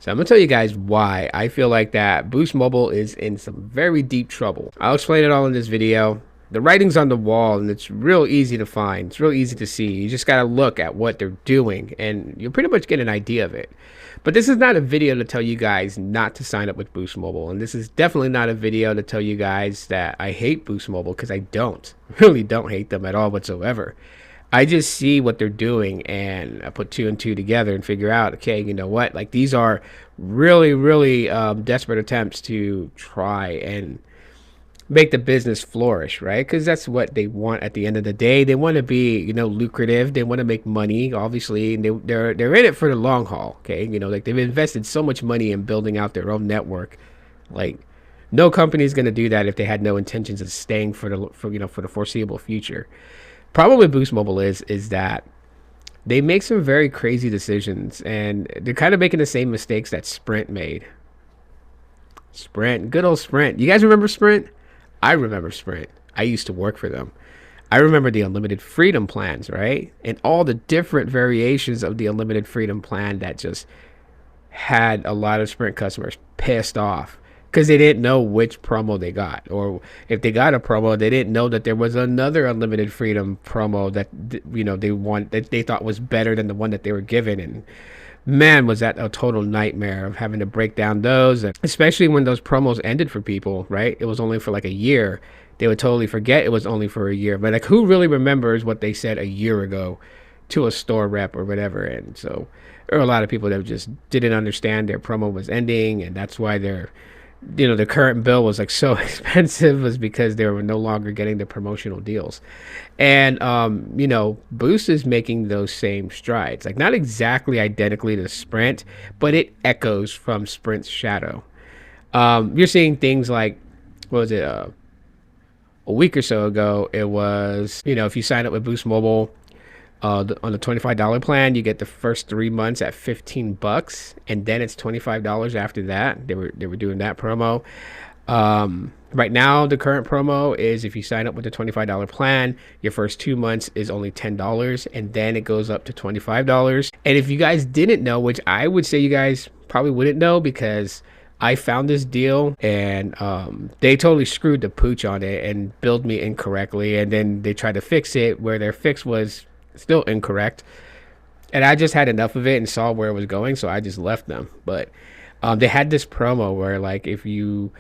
So I'm gonna tell you guys why I feel like that Boost Mobile is in some very deep trouble. I'll explain it all in this video. The writing's on the wall and it's real easy to find. It's real easy to see. You just gotta look at what they're doing and you'll pretty much get an idea of it. But this is not a video to tell you guys not to sign up with Boost Mobile. And this is definitely not a video to tell you guys that I hate Boost Mobile, because I don't. I really don't hate them at all whatsoever. I just see what they're doing and I put two and two together and figure out, okay, you know what? Like, these are really desperate attempts to try and make the business flourish, right? Because that's what they want at the end of the day. They want to be, lucrative. They want to make money, obviously, and they're in it for the long haul. Okay, like, they've invested so much money in building out their own network. Like, no company is going to do that if they had no intentions of staying for the foreseeable future. Problem with Boost Mobile is that they make some very crazy decisions, and they're kind of making the same mistakes that Sprint made. Sprint, good old Sprint. You guys remember Sprint? I remember Sprint. I used to work for them. I remember the unlimited freedom plans, right? And all the different variations of the unlimited freedom plan that just had a lot of Sprint customers pissed off because they didn't know which promo they got, or if they got a promo, they didn't know that there was another unlimited freedom promo that they thought was better than the one that they were given. And man, was that a total nightmare of having to break down those, and especially when those promos ended for people, right? It was only for like a year. They would totally forget it was only for a year. But like, who really remembers what they said a year ago to a store rep or whatever? And so there are a lot of people that just didn't understand their promo was ending, and that's why their current bill was like so expensive, was because they were no longer getting the promotional deals. And Boost is making those same strides, like not exactly identically to Sprint, but it echoes from Sprint's shadow. You're seeing things like, what was it, a week or so ago, it was, if you sign up with Boost Mobile, on the $25 plan, you get the first 3 months at $15, and then it's $25 after that. They were doing that promo. Right now, the current promo is, if you sign up with the $25 plan, your first 2 months is only $10, and then it goes up to $25. And if you guys didn't know, which I would say you guys probably wouldn't know, because I found this deal and they totally screwed the pooch on it and billed me incorrectly, and then they tried to fix it where their fix was still incorrect, and I just had enough of it and saw where it was going, so I just left them. But they had this promo where, like, if you're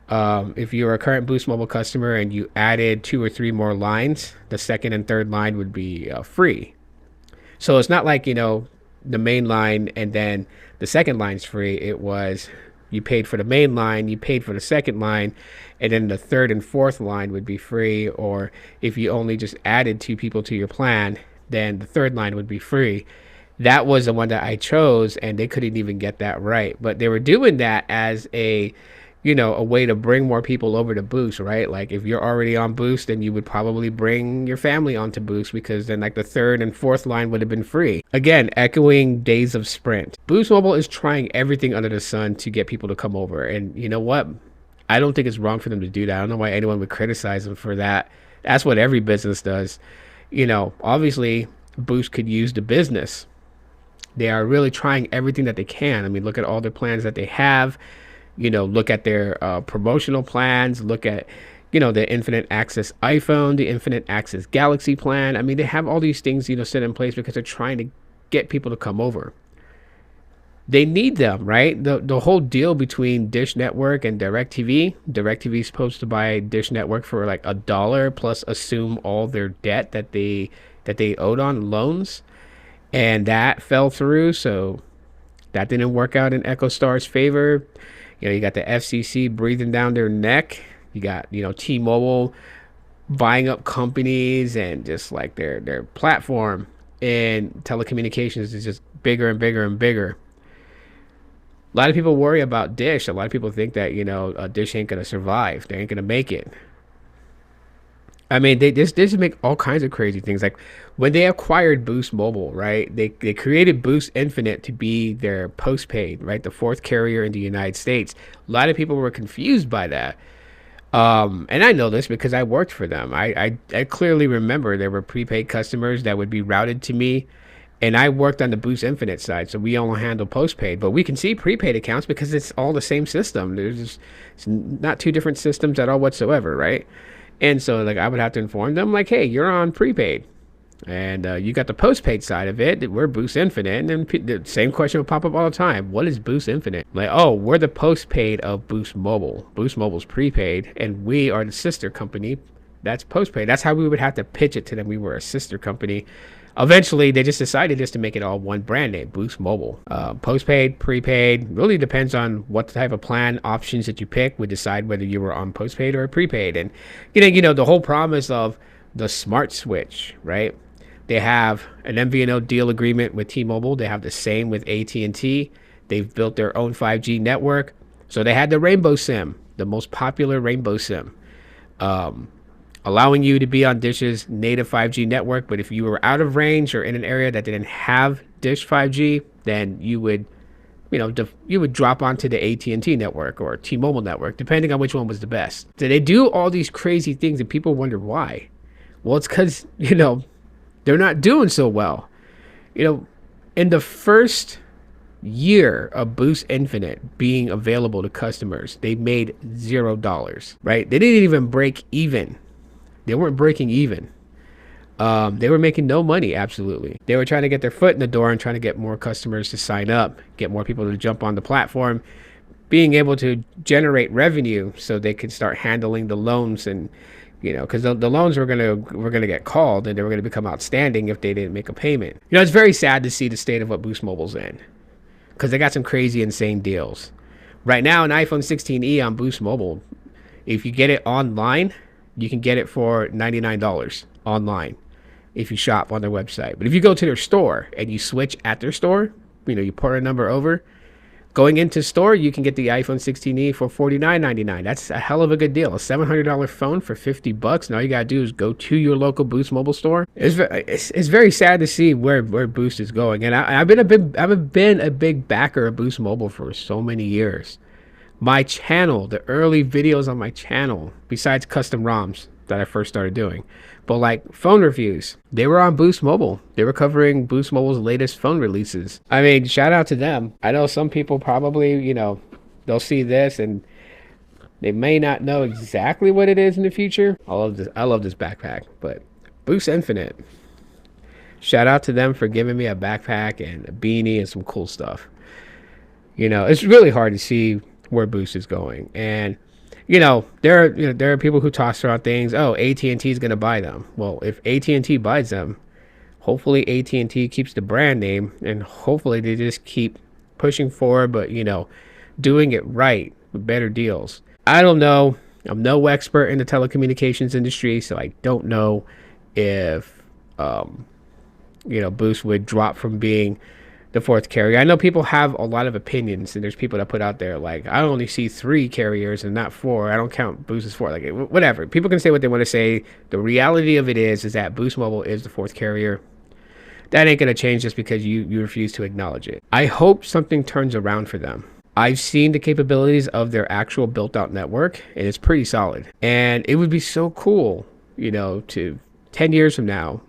a current Boost Mobile customer and you added 2 or 3 more lines, the second and third line would be free. So it's not like, the main line and then the second line's free. It was, you paid for the main line, you paid for the second line, and then the third and fourth line would be free. Or if you only just added 2 people to your plan, then the third line would be free. That was the one that I chose, and they couldn't even get that right. But they were doing that as a way to bring more people over to Boost, right? Like, if you're already on Boost, then you would probably bring your family onto Boost, because then like the third and fourth line would have been free. Again, echoing days of Sprint. Boost Mobile is trying everything under the sun to get people to come over. And you know what? I don't think it's wrong for them to do that. I don't know why anyone would criticize them for that. That's what every business does. Obviously Boost could use the business. They are really trying everything that they can. I mean, look at all the plans that they have. Look at their promotional plans. Look at, the Infinite Access iPhone, the Infinite Access Galaxy plan. I mean, they have all these things, set in place because they're trying to get people to come over. They need them, right? The whole deal between Dish Network and DirecTV is supposed to buy Dish Network for like $1 plus assume all their debt that they owed on loans, and that fell through. So that didn't work out in EchoStar's favor. You got the FCC breathing down their neck. You got, T-Mobile buying up companies, and just like their platform in telecommunications is just bigger and bigger and bigger. A lot of people worry about Dish. A lot of people think that, Dish ain't going to survive. They ain't going to make it. I mean, they just make all kinds of crazy things. Like, when they acquired Boost Mobile, right, they created Boost Infinite to be their postpaid, right, the 4th carrier in the United States. A lot of people were confused by that. And I know this because I worked for them. I clearly remember there were prepaid customers that would be routed to me, And I worked on the Boost Infinite side, so we only handle postpaid, but we can see prepaid accounts because it's all the same system. It's not two different systems at all whatsoever, right? And so like I would have to inform them like, hey, you're on prepaid, and you got the postpaid side of it. We're Boost Infinite, and then the same question would pop up all the time. What is Boost Infinite? Like, oh, we're the postpaid of Boost Mobile. Boost Mobile's prepaid, and we are the sister company that's postpaid. That's how we would have to pitch it to them. We were a sister company. Eventually, they just decided just to make it all one brand name, Boost Mobile. Postpaid, prepaid, really depends on what type of plan options that you pick would decide whether you were on postpaid or prepaid. And the whole promise of the smart switch, right? They have an MVNO deal agreement with T-Mobile. They have the same with AT&T. They've built their own 5G network. So they had the Rainbow SIM, the most popular Rainbow SIM. Allowing you to be on Dish's native 5G network, but if you were out of range or in an area that didn't have Dish 5G, then you would, you would drop onto the AT&T network or T-Mobile network, depending on which one was the best. So they do all these crazy things, and people wonder why. Well, it's because they're not doing so well. In the first year of Boost Infinite being available to customers, they made $0, right? They didn't even break even. They weren't breaking even. They were making no money, absolutely. They were trying to get their foot in the door and trying to get more customers to sign up, get more people to jump on the platform, being able to generate revenue so they could start handling the loans, and because the loans were gonna get called, and they were gonna become outstanding if they didn't make a payment. It's very sad to see the state of what Boost Mobile's in, because they got some crazy, insane deals. Right now, an iPhone 16e on Boost Mobile, if you get it online, you can get it for $99 online if you shop on their website. But if you go to their store and you switch at their store, you port a number over, going into store, you can get the iPhone 16e for $49.99. That's a hell of a good deal. A $700 phone for $50, and all you gotta do is go to your local Boost Mobile store. It's very sad to see where Boost is going, and I've been a big backer of Boost Mobile for so many years. My channel, the early videos on my channel, besides custom ROMs that I first started doing, but like phone reviews, they were on Boost Mobile. They were covering Boost Mobile's latest phone releases. I mean, shout out to them. I know some people probably, they'll see this and they may not know exactly what it is in the future. I love this backpack, but Boost Infinite, shout out to them for giving me a backpack and a beanie and some cool stuff. It's really hard to see where Boost is going, and there are people who toss around things. Oh, AT&T is going to buy them. Well, if AT&T buys them, hopefully AT&T keeps the brand name, and hopefully they just keep pushing forward, but doing it right with better deals. I don't know. I'm no expert in the telecommunications industry, so I don't know if Boost would drop from being the fourth carrier. I know people have a lot of opinions, and there's people that put out there like, I only see 3 carriers and not 4. I don't count Boost as 4. Like, whatever. People can say what they want to say. The reality of it is that Boost Mobile is the 4th carrier. That ain't gonna change just because you refuse to acknowledge it. I hope something turns around for them. I've seen the capabilities of their actual built-out network, and it's pretty solid. And it would be so cool, to 10 years from now,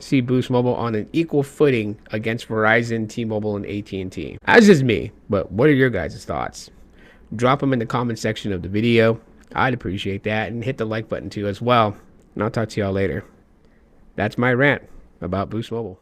see Boost Mobile on an equal footing against Verizon, T-Mobile, and AT&T. As is me, but what are your guys' thoughts? Drop them in the comment section of the video. I'd appreciate that, and hit the like button too as well. And I'll talk to y'all later. That's my rant about Boost Mobile.